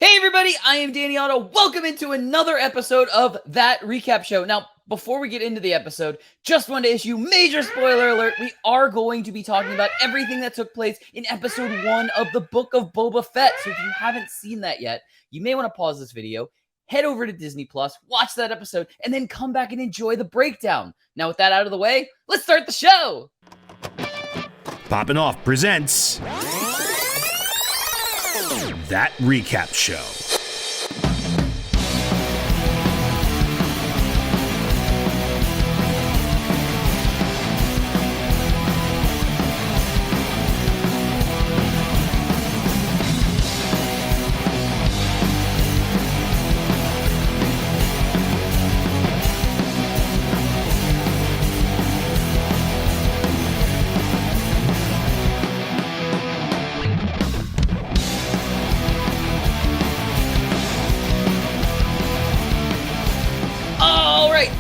Hey everybody, I am Danny Otto. Welcome into another episode of That Recap Show. Now, before we get into the episode, just wanted to issue major spoiler alert. We are going to be talking about everything that took place in episode 1 of the Book of Boba Fett. So if you haven't seen that yet, you may want to pause this video, head over to Disney Plus, watch that episode, and then come back and enjoy the breakdown. Now, with that out of the way, let's start the show. Poppin' Off presents That Recap Show.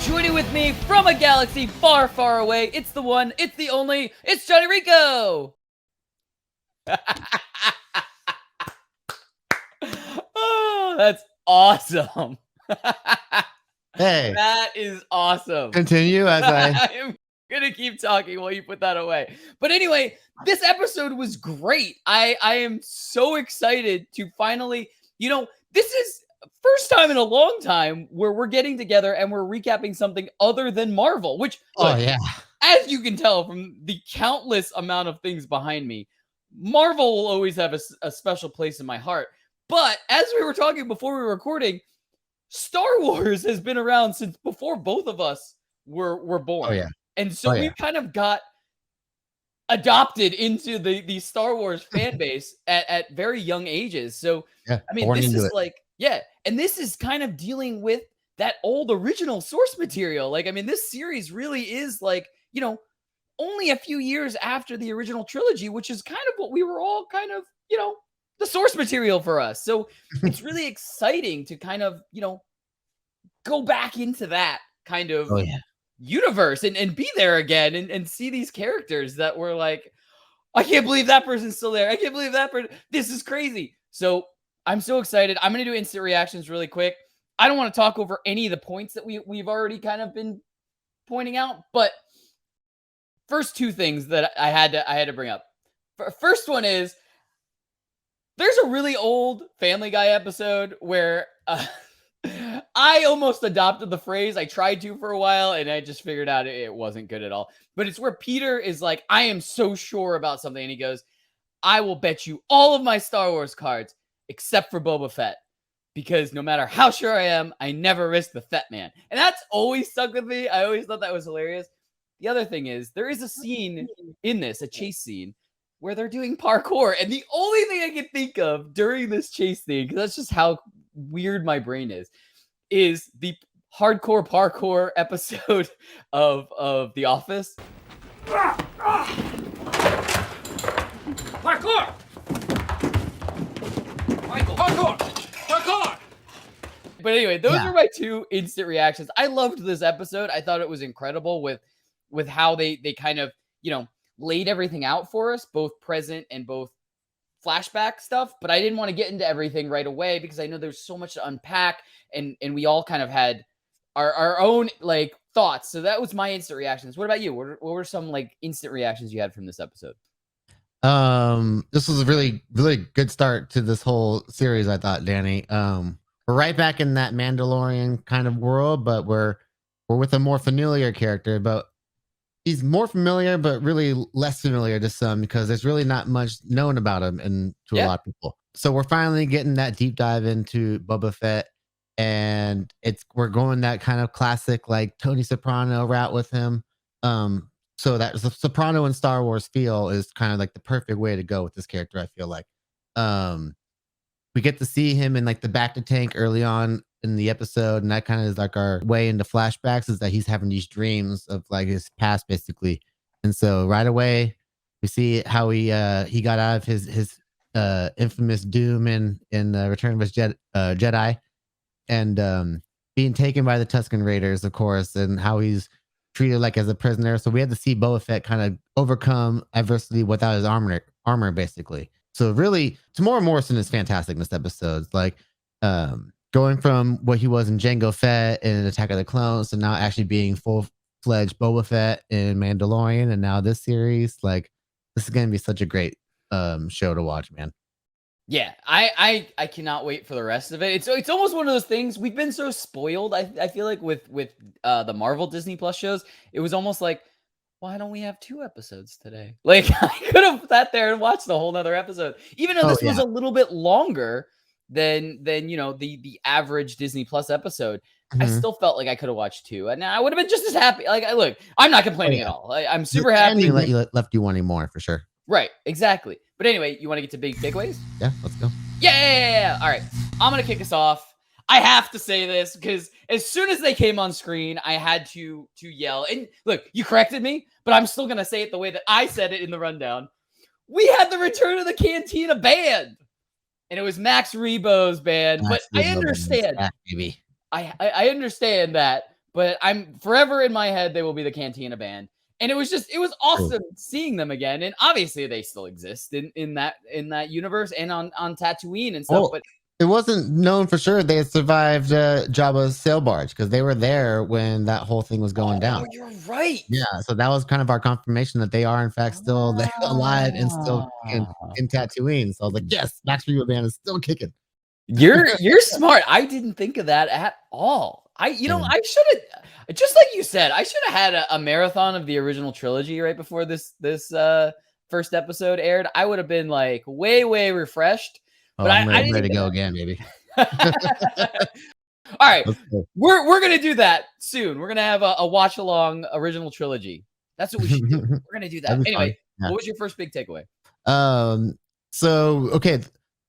Joining with me from a galaxy far, far away, it's the one, it's the only, it's Jon Jon Rico! Oh, that's awesome. Hey. That is awesome. Continue as I am gonna keep talking while you put that away. But anyway, this episode was great. I am so excited to finally, this is first time in a long time where we're getting together and we're recapping something other than Marvel, which, as you can tell from the countless amount of things behind me, Marvel will always have a special place in my heart. But as we were talking before we were recording, Star Wars has been around since before both of us were born. Oh, yeah. And so we've kind of got adopted into the Star Wars fan base at very young ages. So, yeah, I mean, this is like, and this is kind of dealing with that old original source material. Like, I mean, this series really is like, only a few years after the original trilogy, which is kind of what we were all kind of, the source material for us. So it's really exciting to kind of, go back into that kind of universe and be there again and see these characters that were like, I can't believe that person's still there. I can't believe that person. This is crazy. So I'm so excited. I'm going to do instant reactions really quick. I don't want to talk over any of the points that we've already kind of been pointing out, but first two things that I had to bring up. First one is there's a really old Family Guy episode where I almost adopted the phrase. I tried to for a while and I just figured out it wasn't good at all. But it's where Peter is like, I am so sure about something. And he goes, I will bet you all of my Star Wars cards except for Boba Fett, because no matter how sure I am, I never risk the Fett man. And that's always stuck with me. I always thought that was hilarious. The other thing is there is a scene in this, a chase scene, where they're doing parkour. And the only thing I can think of during this chase thing, because that's just how weird my brain is the hardcore parkour episode of The Office. Parkour! Parkour! But anyway, those are my two instant reactions. I loved this episode. I thought it was incredible with how they kind of, laid everything out for us, both present and both flashback stuff. But I didn't want to get into everything right away because I know there's so much to unpack and we all kind of had our own like thoughts. So that was my instant reactions. What about you? What were some like instant reactions you had from this episode? This was a really, really good start to this whole series, I thought, Danny. We're right back in that Mandalorian kind of world, but we're with a more familiar character, but he's more familiar, but really less familiar to some because there's really not much known about him and to a lot of people. So we're finally getting that deep dive into Boba Fett, and we're going that kind of classic like Tony Soprano route with him. So that Soprano and Star Wars feel is kind of like the perfect way to go with this character, I feel like. We get to see him in like the Bacta tank early on in the episode, and that kind of is like our way into flashbacks, is that he's having these dreams of like his past, basically. And so right away, we see how he got out of his infamous doom in Return of his Jedi, and being taken by the Tusken Raiders, of course, and how he's treated like as a prisoner. So we had to see Boba Fett kind of overcome adversity without his armor, basically. So really, Tamora Morrison is fantastic in this episode. Like, Going from what he was in Jango Fett in Attack of the Clones to now actually being full-fledged Boba Fett in Mandalorian, and now this series, like this is gonna be such a great show to watch, man. Yeah, I cannot wait for the rest of it. It's almost one of those things we've been so spoiled. I feel like with the Marvel Disney Plus shows, it was almost like, why don't we have 2 episodes today? Like I could have sat there and watched a whole nother episode, even though Oh this was yeah. a little bit longer than the average Disney Plus episode. I Mhm. still felt like I could have watched 2, and I would have been just as happy. Like, look, I'm not Oh complaining yeah. at all. I'm The super happy. ending left you wanting more for sure. Right, exactly. But anyway, you want to get to big takeaways? Yeah, let's go. Yeah. All right. I'm going to kick us off. I have to say this because as soon as they came on screen, I had to yell. And look, you corrected me, but I'm still going to say it the way that I said it in the rundown. We had the return of the Cantina band. And it was Max Rebo's band, but Max I Rebo understand. back, baby. I understand that, but I'm forever in my head they will be the Cantina band. And it was True. awesome seeing them again. And obviously they still exist in that universe and on Tatooine and stuff. Well, But it wasn't known for sure they had survived Jabba's sail barge because they were there when that whole thing was going down. you're right. Yeah, so that was kind of our confirmation that they are in fact still alive and still kicking Ah. in Tatooine. So I was like, yes, Max Rebo band is still kicking. You're smart. I didn't think of that at all. I Yeah. I should have, just like you said, I should have had a marathon of the original trilogy right before this first episode aired. I would have been like way refreshed. Oh, But I'm I ready, didn't to even. go again, baby. All right, Let's go. we're gonna do that soon. We're gonna have a watch along original trilogy. That's what we should do. We're gonna do that. That'd be fun. Anyway, Yeah. what was your first big takeaway? So okay,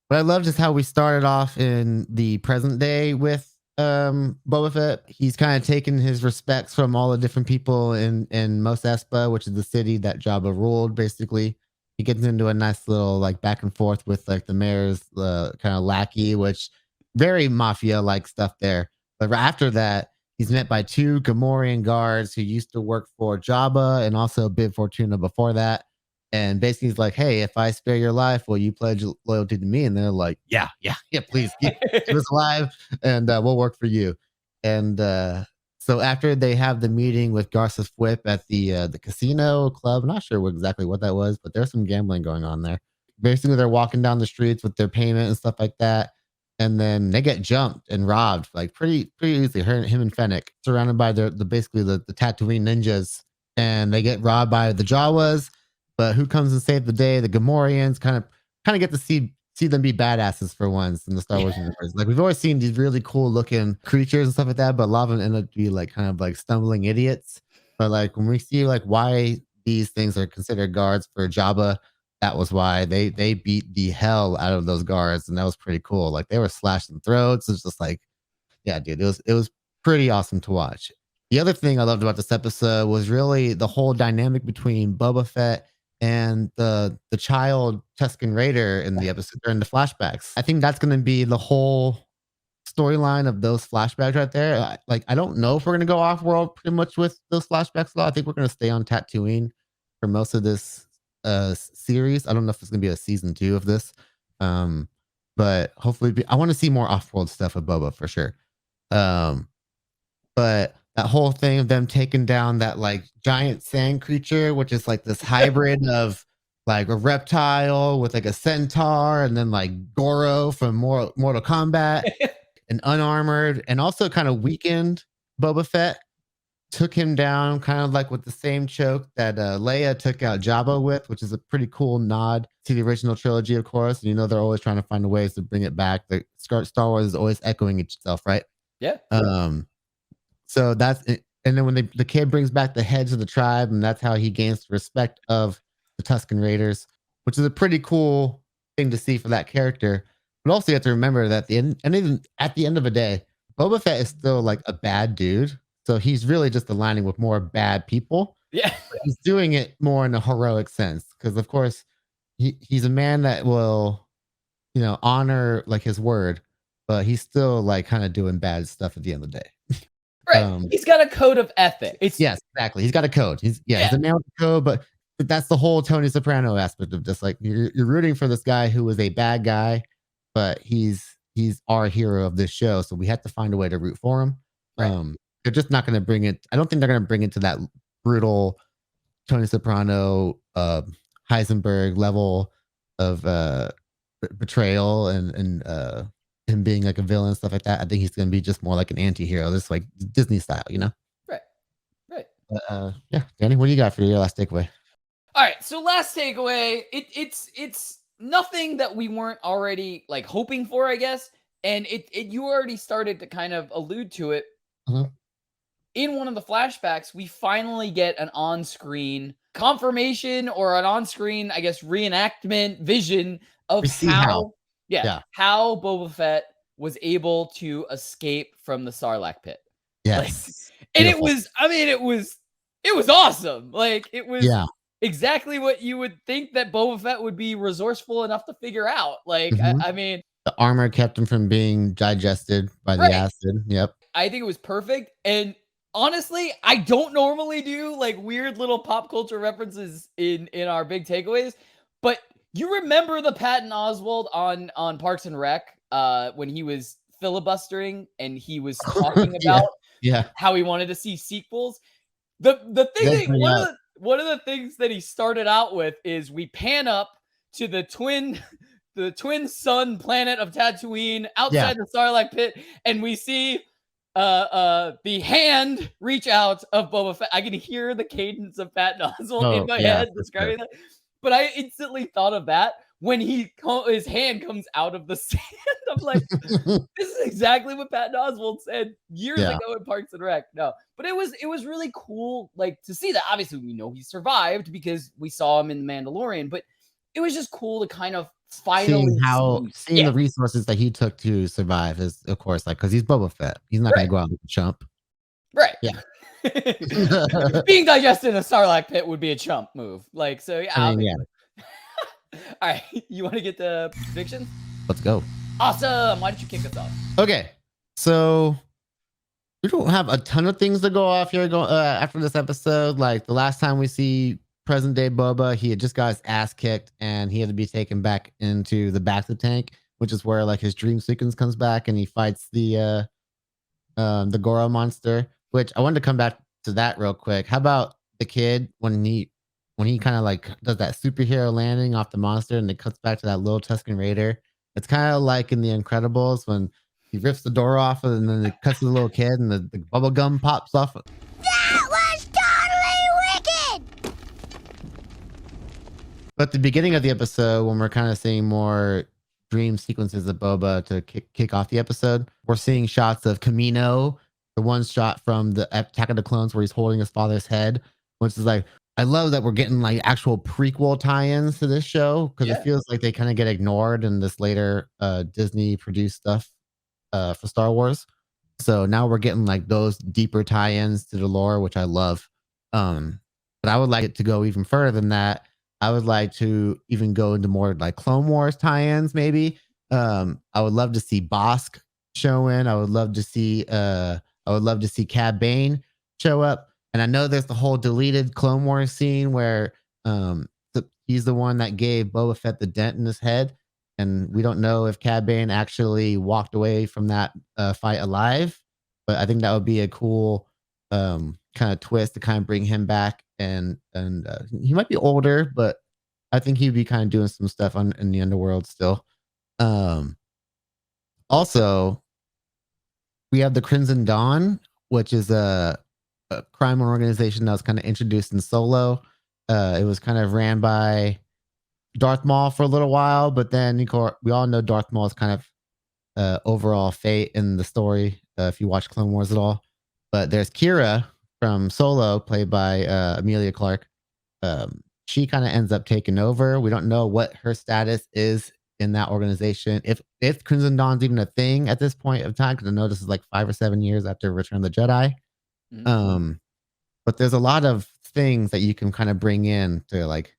what I loved is how we started off in the present day with Boba Fett. He's kind of taken his respects from all the different people in Mos Espa, which is the city that Jabba ruled. Basically, he gets into a nice little like back and forth with like the mayor's kind of lackey, which very mafia like stuff there. But after that, he's met by 2 Gamorrean guards who used to work for Jabba and also Bib Fortuna before that. And basically, he's like, "Hey, if I spare your life, will you pledge loyalty to me?" And they're like, "Yeah, please keep us alive, and we'll work for you." And so after they have the meeting with Garza Fwip at the casino club, I'm not sure exactly what that was, but there's some gambling going on there. Basically, they're walking down the streets with their payment and stuff like that, and then they get jumped and robbed like pretty easily. Him and Fennec, surrounded by basically the Tatooine ninjas, and they get robbed by the Jawas. But who comes and save the day? The Gamorreans kind of get to see them be badasses for once in the Star Wars universe. Like we've always seen these really cool looking creatures and stuff like that, but a lot of them end up to be like kind of like stumbling idiots. But like when we see like why these things are considered guards for Jabba, that was why they beat the hell out of those guards, and that was pretty cool. Like they were slashing throats. It's just like, yeah, dude, it was pretty awesome to watch. The other thing I loved about this episode was really the whole dynamic between Boba Fett and the child Tusken Raider in the episode during the flashbacks. I think that's going to be the whole storyline of those flashbacks right there. I don't know if we're going to go off world pretty much with those flashbacks a lot. I think we're going to stay on Tatooine for most of this series. I don't know if it's going to be a season 2 of this. But hopefully I want to see more off-world stuff with Boba for sure. But that whole thing of them taking down that like giant sand creature, which is like this hybrid of like a reptile with like a centaur, and then like Goro from Mortal Kombat, and unarmored, and also kind of weakened Boba Fett. Took him down kind of like with the same choke that Leia took out Jabba with, which is a pretty cool nod to the original trilogy, of course. And, they're always trying to find ways to bring it back. The Star Wars is always echoing itself, right? Yeah. So that's it. And then when the kid brings back the heads of the tribe, and that's how he gains the respect of the Tusken Raiders, which is a pretty cool thing to see for that character. But also you have to remember that even at the end of the day, Boba Fett is still like a bad dude. So he's really just aligning with more bad people. Yeah. But he's doing it more in a heroic sense. Because of course he's a man that will, honor like his word, but he's still like kind of doing bad stuff at the end of the day. Right. He's got a code of ethics. Yes, exactly. He's got a code. He's a man with a code, but that's the whole Tony Soprano aspect of just like you're rooting for this guy who was a bad guy, but he's he's our hero of this show, so we have to find a way to root for him. Right. They're just not going to bring it. I don't think they're going to bring it to that brutal Tony Soprano, Heisenberg level of betrayal and him being like a villain and stuff like that. I think he's going to be just more like an anti-hero, just like Disney style, you know? Right. Right. Yeah, Danny, what do you got for your last takeaway? All right, so last takeaway, it's nothing that we weren't already like hoping for, I guess, and it you already started to kind of allude to it. Mhm. In one of the flashbacks, we finally get an on-screen confirmation or an on-screen, I guess, reenactment vision of We see how Yeah. how Boba Fett was able to escape from the Sarlacc pit. Like, Yes. and it Beautiful. was, I mean, it was awesome. Like, it was Yeah. exactly what you would think that Boba Fett would be resourceful enough to figure out. Like, Mhm. I mean, The armor kept him from being digested by the right. acid. Yep. I think it was perfect. And honestly, I don't normally do like weird little pop culture references in our big takeaways, but you remember the Patton Oswalt on Parks and Rec when he was filibustering and he was talking Yeah. about Yeah. how he wanted to see sequels. The thing That's that pretty one of the things that he started out with is we pan up to the twin sun planet of Tatooine outside the Sarlacc pit, and we see the hand reach out of Boba Fett. I can hear the cadence of Patton Oswalt in my head for sure. describing that, but I instantly thought of that when his hand comes out of the sand. I'm like, this is exactly what Patton Oswalt said years Yeah. ago in Parks and Rec. No, but it was really cool, like to see that. Obviously, we know he survived because we saw him in The Mandalorian, but it was just cool to kind of finally Seeing the resources that he took to survive is, of course, like because he's Boba Fett. He's not going to go out like a chump. right. Yeah. Being digested in a Sarlacc pit would be a chump move. Like, so yeah. I mean, yeah. All right, you want to get the predictions? Let's go. Awesome. Why don't you kick us off? Okay, so we don't have a ton of things to go off here after this episode. Like the last time we see present day Boba, he had just got his ass kicked and he had to be taken back into the bacta tank, which is where like his dream sequence comes back and he fights the Goro monster. Which I wanted to come back to that real quick. How about the kid when he kind of like does that superhero landing off the monster and it cuts back to that little Tusken Raider? It's kind of like in The Incredibles when he rips the door off and then it cuts to the little kid and the bubble gum pops off. That was totally wicked! But the beginning of the episode, when we're kind of seeing more dream sequences of Boba to kick off the episode, we're seeing shots of Camino, the one shot from the Attack of the Clones where he's holding his father's head, which is like, I love that we're getting like actual prequel tie-ins to this show because it feels like they kind of get ignored in this later Disney produced stuff for Star Wars. So now we're getting like those deeper tie-ins to the lore, which I love. But I would like it to go even further than that. I would like to even go into more like Clone Wars tie-ins, maybe. I would love to see Bosk show in. I would love to see Cad Bane show up. And I know there's the whole deleted Clone Wars scene where he's the one that gave Boba Fett the dent in his head. And we don't know if Cad Bane actually walked away from that fight alive. But I think that would be a cool kind of twist to kind of bring him back. And he might be older, but I think he'd be kind of doing some stuff in the underworld still. Also, we have the Crimson Dawn, which is a crime organization that was kind of introduced in Solo. It was kind of ran by Darth Maul for a little while, but then we all know Darth Maul's kind of overall fate in the story, if you watch Clone Wars at all. But there's Kira from Solo, played by Amelia Clark. She kind of ends up taking over. We don't know what her status is in that organization. If Crimson Dawn's even a thing at this point of time, because I know this is like 5 or 7 years after Return of the Jedi. Mm-hmm. But there's a lot of things that you can kind of bring in to like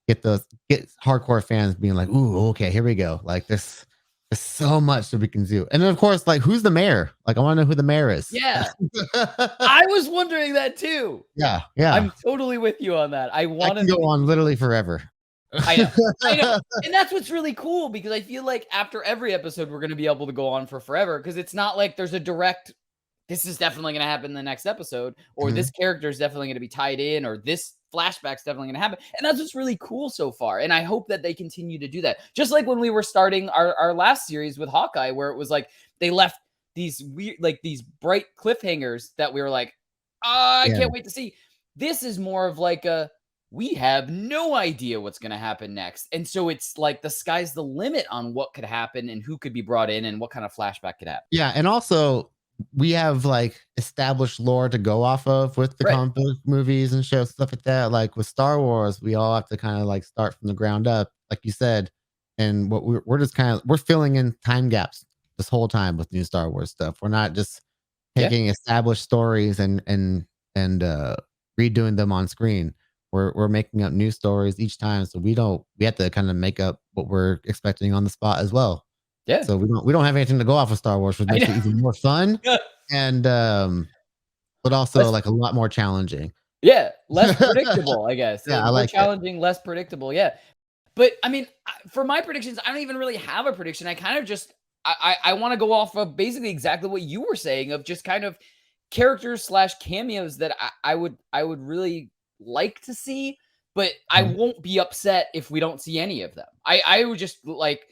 get hardcore fans being like, ooh, okay, here we go. Like there's so much that we can do. And then of course, like who's the mayor? Like I want to know who the mayor is. Yeah. I was wondering that too. Yeah. I'm totally with you on that. I want to go on literally forever. I know. I know. And that's what's really cool because I feel like after every episode, we're going to be able to go on for forever because it's not like there's a direct, this is definitely going to happen in the next episode, or Mhm. this character is definitely going to be tied in, or this flashback's definitely going to happen. And that's what's really cool so far. And I hope that they continue to do that. Just like when we were starting our last series with Hawkeye, where it was like they left these weird, like these bright cliffhangers that we were like, I Yeah. can't wait to see. This is more of like a, we have no idea what's going to happen next. And so it's like the sky's the limit on what could happen and who could be brought in and what kind of flashback could happen. Yeah, and also we have like established lore to go off of with the Right. comic book movies and shows, stuff like that. Like with Star Wars, we all have to kind of like start from the ground up, like you said. And what we're just kind of we're filling in time gaps this whole time with new Star Wars stuff. We're not just Yeah. taking established stories and redoing them on screen. We're making up new stories each time, so we have to kind of make up what we're expecting on the spot as well. Yeah. So we don't have anything to go off of Star Wars, which I makes it know. even more fun and but also Less, like a lot more challenging. yeah. Less predictable, I guess. Yeah, I More like it. challenging, less predictable. Yeah. But I mean, for my predictions, I don't even really have a prediction. I kind of just, I want to go off of basically exactly what you were saying of just kind of characters slash cameos that I would really like to see, but I Mhm. won't be upset if we don't see any of them. I would just like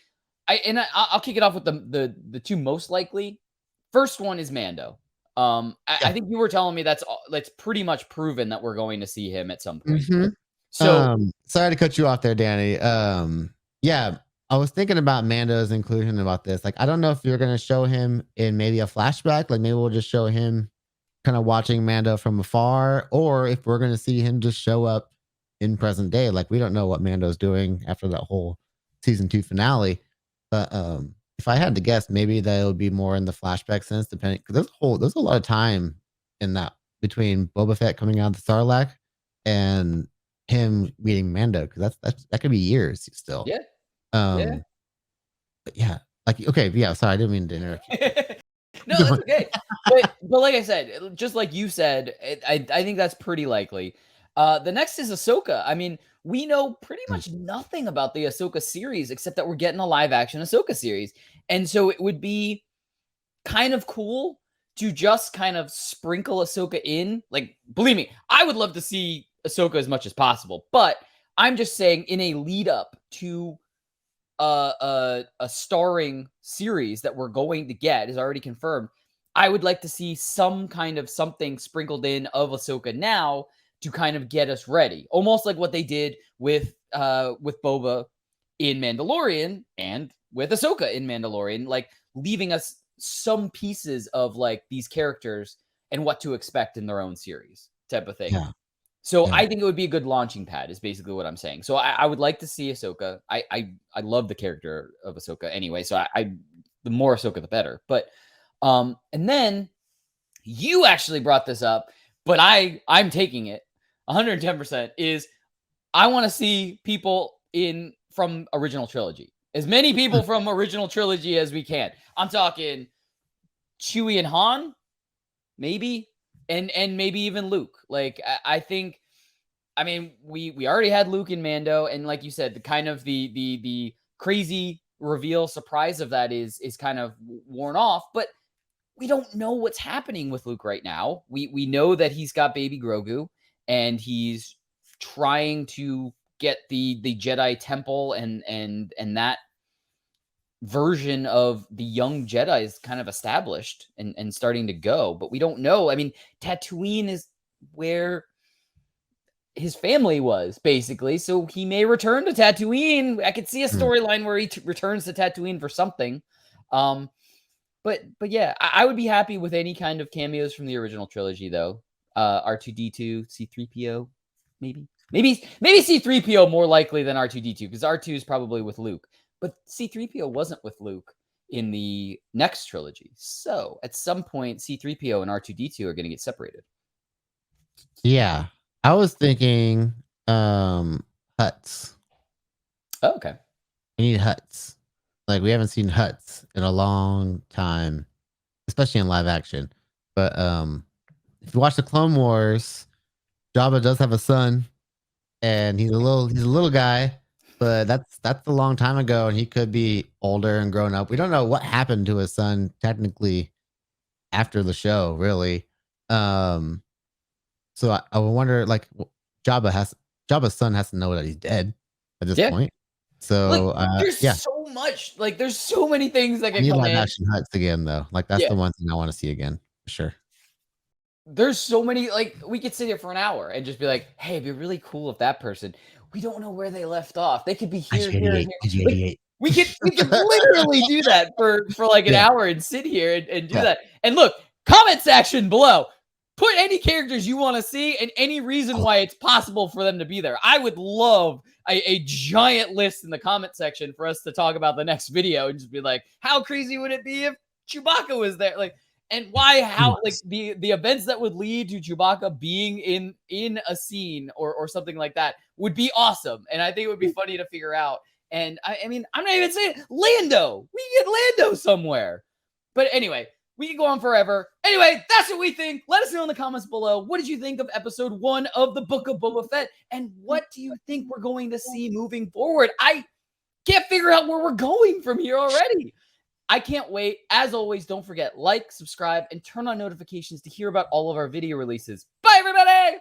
I'll kick it off with the two most likely. First one is Mando. I Yeah. think you were telling me that's pretty much proven that we're going to see him at some point. Mhm. So Sorry to cut you off there, Danny. Yeah, I was thinking about Mando's inclusion about this. Like, I don't know if you're gonna show him in maybe a flashback, like maybe we'll just show him kind of watching Mando from afar, or if we're gonna see him just show up in present day. Like, we don't know what Mando's doing after that whole season 2 finale. But if I had to guess, maybe that would be more in the flashback sense, depending because there's a lot of time in that between Boba Fett coming out of the Sarlacc and him meeting Mando, because that could be years still. yeah, yeah. Um, but yeah, like okay, yeah. Sorry, I didn't mean to interrupt you. No, that's okay. But like I said, just like you said, I think that's pretty likely. The next is Ahsoka. I mean, we know pretty Mm, much nothing about the Ahsoka series except that we're getting a live action Ahsoka series. And so it would be kind of cool to just kind of sprinkle Ahsoka in. Like, believe me, I would love to see Ahsoka as much as possible, but I'm just saying in a lead up to a starring series that we're going to get is already confirmed. I would like to see some kind of something sprinkled in of Ahsoka now to kind of get us ready, almost like what they did with Boba in Mandalorian and with Ahsoka in Mandalorian, like leaving us some pieces of like these characters and what to expect in their own series type of thing. yeah, So yeah, I think it would be a good launching pad, is basically what I'm saying. So I would like to see Ahsoka. I love the character of Ahsoka anyway. So I the more Ahsoka the better. But and then you actually brought this up, but I'm taking it 110% is I want to see people in from original trilogy. As many people from original trilogy as we can. I'm talking Chewie and Han, maybe, and maybe even Luke. Like I think, I mean, we already had Luke and Mando, and like you said, the kind of the crazy reveal surprise of that is kind of worn off, but we don't know what's happening with Luke right now. We know that he's got baby Grogu and he's trying to get the Jedi temple and that version of the young Jedi is kind of established and starting to go, but we don't know. I mean, Tatooine is where his family was basically, so he may return to Tatooine. I could see a mm, storyline where he returns to Tatooine for something. But yeah, I would be happy with any kind of cameos from the original trilogy, though. R2D2, C3PO, maybe C3PO more likely than R2D2 because R2 is probably with Luke, but C3PO wasn't with Luke in the next trilogy. So at some point, C3PO and R2D2 are going to get separated. yeah. I was thinking, huts. Oh, okay. We need huts. Like we haven't seen huts in a long time, especially in live action. But if you watch the Clone Wars, Jabba does have a son, and he's a little guy, but that's a long time ago, and he could be older and grown up. We don't know what happened to his son technically after the show, really. Um, so I wonder, like, Jabba's son has to know that he's dead at this Yeah. point. Look, So there's yeah, so much. Like, there's so many things that I can need come live in. action Huts again though. Like that's Yeah. the one thing I want to see again for sure. There's so many, like, we could sit here for an hour and just be like, hey, it'd be really cool if that person, we don't know where they left off. They could be here, here, and here. Like, we could literally do that for like an Yeah. hour and sit here and do Yeah. that. And look, comment section below. Put any characters you want to see and any reason why it's possible for them to be there. I would love a giant list in the comment section for us to talk about the next video and just be like, how crazy would it be if Chewbacca was there? Like, and why, how, like the events that would lead to Chewbacca being in a scene or something like that would be awesome. And I think it would be funny to figure out. And I mean, I'm not even saying Lando. We can get Lando somewhere. But anyway, we can go on forever. Anyway, that's what we think. Let us know in the comments below. What did you think of episode 1 of the Book of Boba Fett? And what do you think we're going to see moving forward? I can't figure out where we're going from here already. I can't wait. As always, don't forget, like, subscribe, and turn on notifications to hear about all of our video releases. Bye, everybody!